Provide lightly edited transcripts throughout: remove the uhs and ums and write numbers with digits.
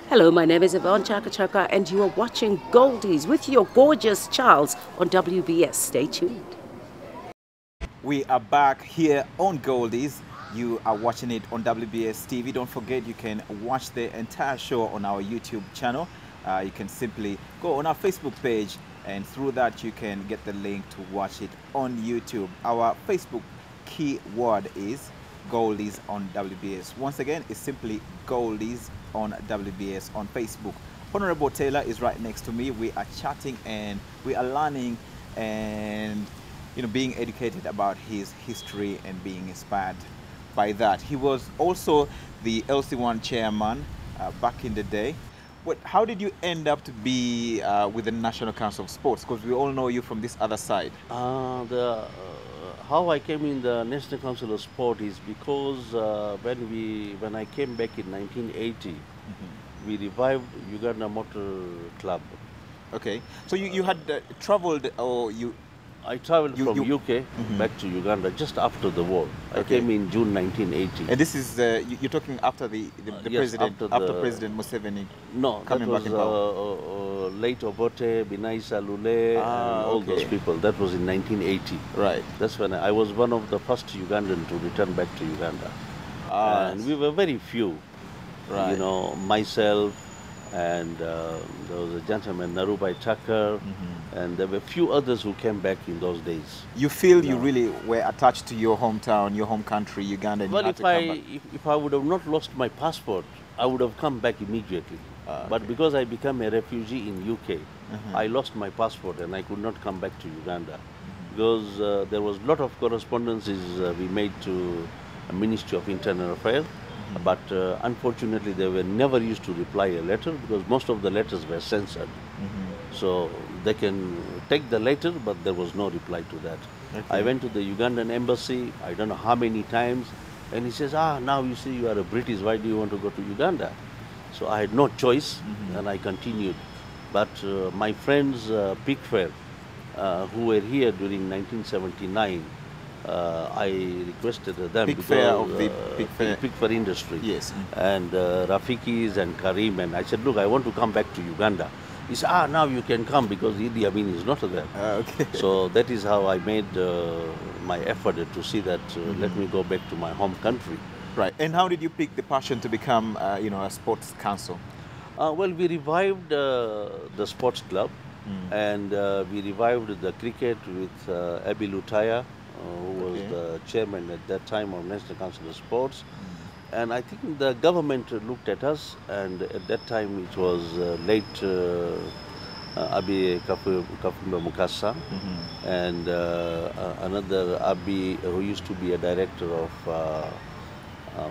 Hello, my name is Yvonne Chaka Chaka, and you are watching Goldies with your gorgeous Charles on WBS. Stay tuned. We are back here on Goldies. You are watching it on WBS TV. Don't forget you can watch the entire show on our YouTube channel. You can simply go on our Facebook page, and through that you can get the link to watch it on YouTube. Our Facebook keyword is Goldies on WBS. Once again, it's simply Goldies on WBS on Facebook. Honorable Taylor is right next to me. We are chatting and we are learning and being educated about his history and being inspired by that. He was also the LC1 chairman back in the day. How did you end up to be with the National Council of Sports? Because we all know you from this other side. How I came in the National Council of Sport is because when I came back in 1980, we revived Uganda Motor Club. Okay, so you had traveled, or I traveled from UK back to Uganda just after the war. I came in June 1980. And this is you're talking after the yes, president, after President Museveni coming back in power. Late Obote, Binaisa Lule, and all those people. That was in 1980. Right. That's when I was one of the first Ugandans to return back to Uganda. And we were very few. Right. Myself, and there was a gentleman, Narubai Tucker, and there were a few others who came back in those days. You feel you really were attached to your hometown, your home country, Uganda, and well, you had to come back? if I would have not lost my passport, I would have come back immediately. But because I became a refugee in UK, I lost my passport and I could not come back to Uganda. Because there was a lot of correspondences we made to the Ministry of Internal Affairs. But unfortunately, they were never used to reply a letter because most of the letters were censored. So they can take the letter, but there was no reply to that. Okay. I went to the Ugandan embassy, I don't know how many times, and he says, now you see you are a British, why do you want to go to Uganda? So I had no choice, and I continued. But my friends, Pickfair, who were here during 1979, I requested them because of the Pickfair industry. Yes. And Rafikis and Karim, and I said, look, I want to come back to Uganda. He said, now you can come because Idi Amin is not there. Okay. So that is how I made my effort to see that let me go back to my home country. Right. And how did you pick the passion to become, a sports council? Well, we revived the sports club, and we revived the cricket with Abi Lutaya, who was the chairman at that time of National Council of Sports. And I think the government looked at us, and at that time it was late Abi Kafumba Mukasa, and another Abi who used to be a director of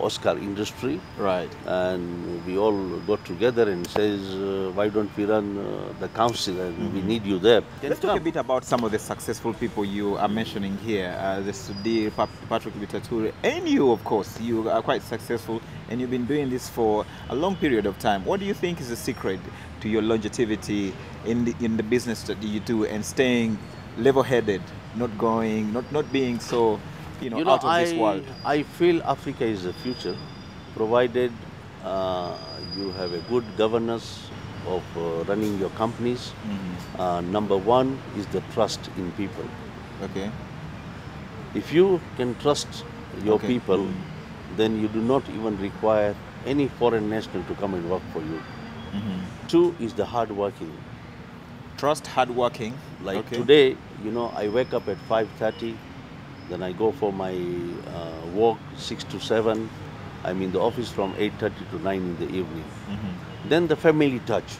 Oscar Industry. Right. And we all got together and says, why don't we run the council, and we need you there. Let's talk a bit about some of the successful people you are mentioning here. The Sudir, Patrick Bitature, and you, of course. You are quite successful, and you've been doing this for a long period of time. What do you think is the secret to your longevity in the business that you do, and staying level-headed, not being so out of this world? I feel Africa is the future, provided you have a good governance of running your companies. Number one is the trust in people. Okay. If you can trust your people, then you do not even require any foreign national to come and work for you. Two is the hard working. Trust, hard working. Like today, I wake up at 5:30. Then I go for my walk 6 to 7. I'm in the office from 8:30 to 9 in the evening. Then the family touch.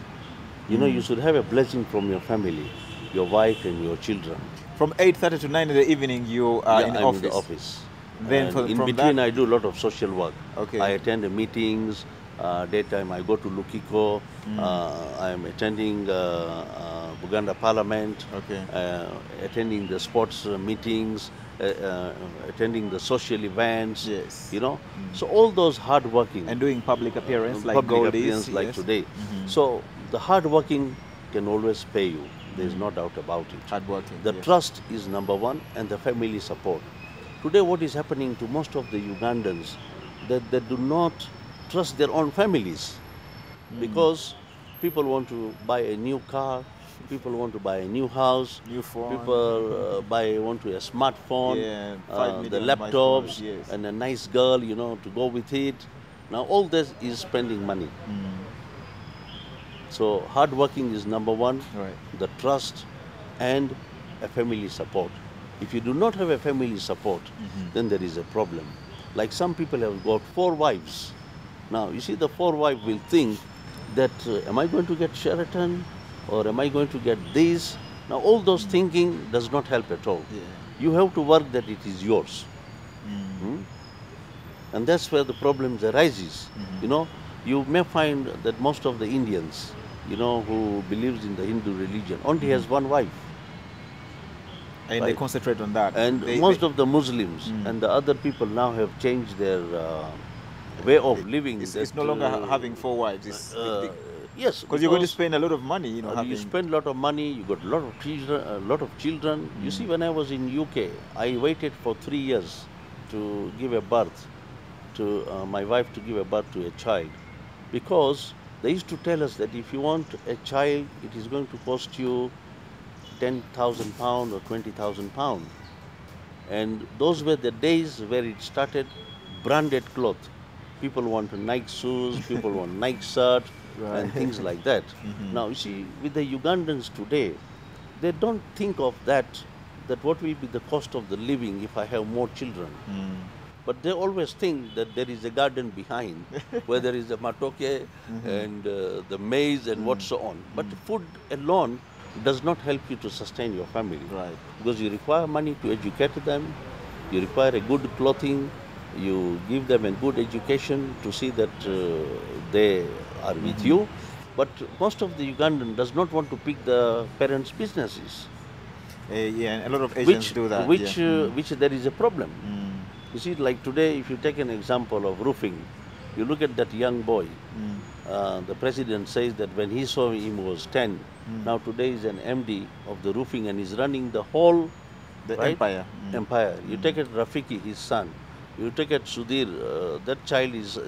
You should have a blessing from your family, your wife and your children. From 8:30 to 9 in the evening, you are in the office? In the office. Then in between, I do a lot of social work. Okay. I attend the meetings. Daytime, I go to Lukiko. I'm attending Buganda Parliament. Okay. Attending the sports meetings. Attending the social events, yes. So all those hard working and doing public appearance like Goldies, like today. So the hard working can always pay you. There is no doubt about it. Hard working. The trust is number one, and the family support. Today, what is happening to most of the Ugandans, that they do not trust their own families. because people want to buy a new car, people want to buy a new house, New phone. people want to a smartphone, Yeah, 5 the million laptops, yes. and a nice girl, you know, to go with it. Now all this is spending money. So hard working is number one, Right. the trust and a family support. If you do not have a family support, then there is a problem. Like some people have got 4 wives. Now, you see, the 4 wife will think that, am I going to get Sheraton or am I going to get this? Now, all those thinking does not help at all. Yeah. You have to work that it is yours. And that's where the problems arises. You know, you may find that most of the Indians, you know, who believes in the Hindu religion, only has 1 wife. And they concentrate on that. And most of the Muslims and the other people now have changed their way of living. It's no longer having 4 wives. Yes, because you're going to spend a lot of money. You know, you spend a lot of money. You got a lot of children. You see, when I was in UK, I waited for 3 years to give a birth to my wife to give a birth to a child, because they used to tell us that if you want a child, it is going to cost you £10,000 or £20,000. And those were the days where it started branded cloth. People want Nike shoes, people want Nike shirt, and things like that. Now, you see, with the Ugandans today, they don't think of that what will be the cost of the living if I have more children. But they always think that there is a garden behind, where there is a matoke and the maize and what so on. But food alone does not help you to sustain your family. Right. Because you require money to educate them, you require a good clothing, you give them a good education to see that they are with you. But most of the Ugandan does not want to pick the parents' businesses. Yeah, a lot of Asians do that. Which there is a problem. You see, like today, if you take an example of roofing, you look at that young boy. The president says that when he saw him, he was 10. Now today is an MD of the roofing and he's running the whole empire. You take it Rafiki, his son. You take it Sudhir, that child is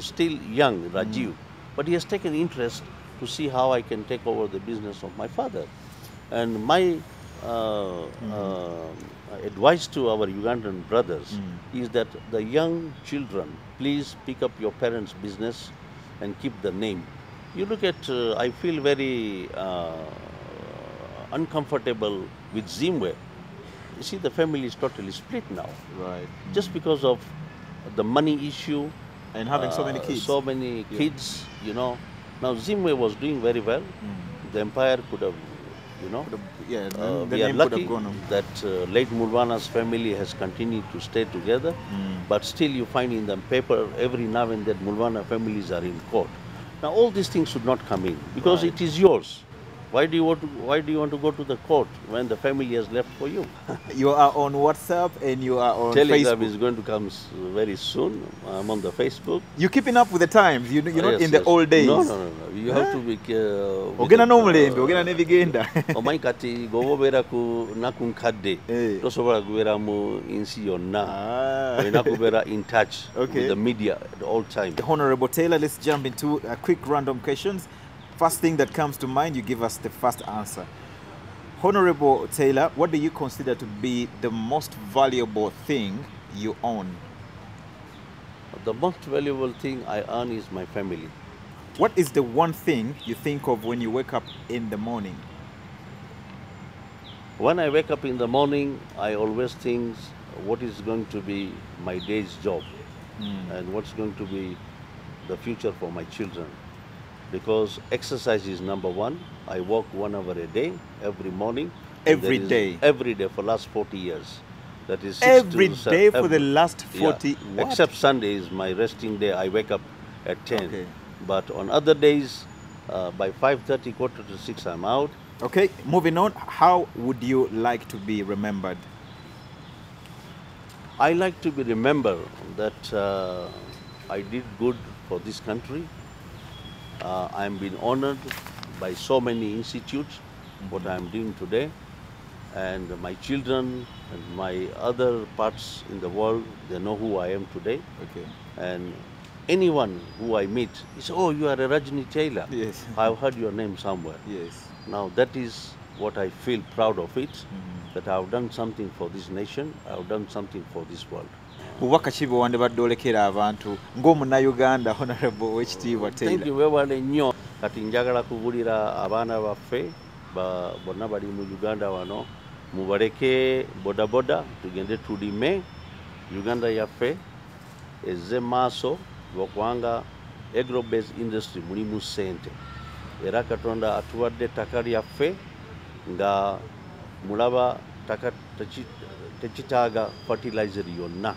still young, Rajiv. But he has taken interest to see how I can take over the business of my father. And my advice to our Ugandan brothers is that the young children, please pick up your parents' business and keep the name. You look at, I feel very uncomfortable with Zimwe. You see, the family is totally split now. Right. Just because of the money issue. And having so many kids. So many kids, you know. Now, Zimwe was doing very well. The empire could have, you know. We are lucky that late Mulwana's family has continued to stay together. But still you find in the paper every now and then Mulwana families are in court. Now all these things should not come in because it is yours. Why do you want to go to the court when the family has left for you? You are on WhatsApp and you are on Telegram Facebook. is going to come very soon. I'm on the Facebook. You're keeping up with the times. You're not in the old days. No. You have to be. Ogena normally, ogena nevigenda. Omai kati gobobera ku nakunkade. Tosobora kubera mu insi yonna. Nakubera in touch with the media at all times. Honorable Tailor, let's jump into quick random questions. First thing that comes to mind, you give us the first answer. Honorable Tailor, what do you consider to be the most valuable thing you own? The most valuable thing I own is my family. What is the one thing you think of when you wake up in the morning? When I wake up in the morning, I always think what is going to be my day's job and what's going to be the future for my children. Because exercise is number one. I walk 1 hour a day, every morning. Every day? Every day for the last 40 years. That is every day for the last 40 years. Except Sunday is my resting day. I wake up at 10. But on other days, by 5:30, 5:45, I'm out. Okay, moving on. How would you like to be remembered? I like to be remembered that I did good for this country. I'm been honored by so many institutes, what I'm doing today. And my children and my other parts in the world, they know who I am today. And anyone who I meet, he says, oh, you are a Rajni Tailor. Yes. I've heard your name somewhere. Yes. Now that is what I feel proud of it, that I've done something for this nation, I've done something for this world. Bubaka kibo wande badolekera abantu ng'omunnauganda Honorable Owekitiibwa Taylor. Thank you webale nnyo. Kati njagala kubulira abaana baffe bonna bali mu Uganda wano mubaleke bodaboda tugende tulime. Uganda yaffe ezze maaso lwokubanga agro-based industry mulimu ssente era Katonda atuwadde ettaka lyaffe nga mulaba ttaka tekitaaga fertilizer yonna.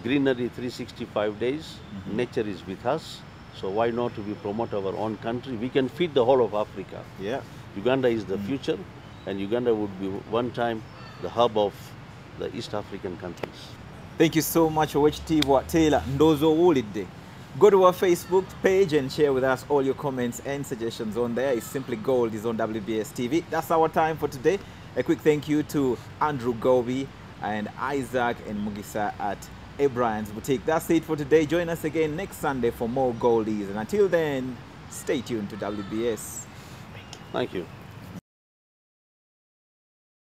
Greenery 365 days, nature is with us, so why not we promote our own country? We can feed the whole of Africa. Yeah. Uganda is the future, and Uganda would be one time the hub of the East African countries. Thank you so much, Owekitiibwa Taylor. Ndozo Wulidde. Go to our Facebook page and share with us all your comments and suggestions on there. It's simply Goldies on WBS TV. That's our time for today. A quick thank you to Andrew Gobi and Isaac and Mugisa at Abraham's Boutique. That's it for today. Join us again next Sunday for more Goldies. And until then, stay tuned to WBS. Thank you.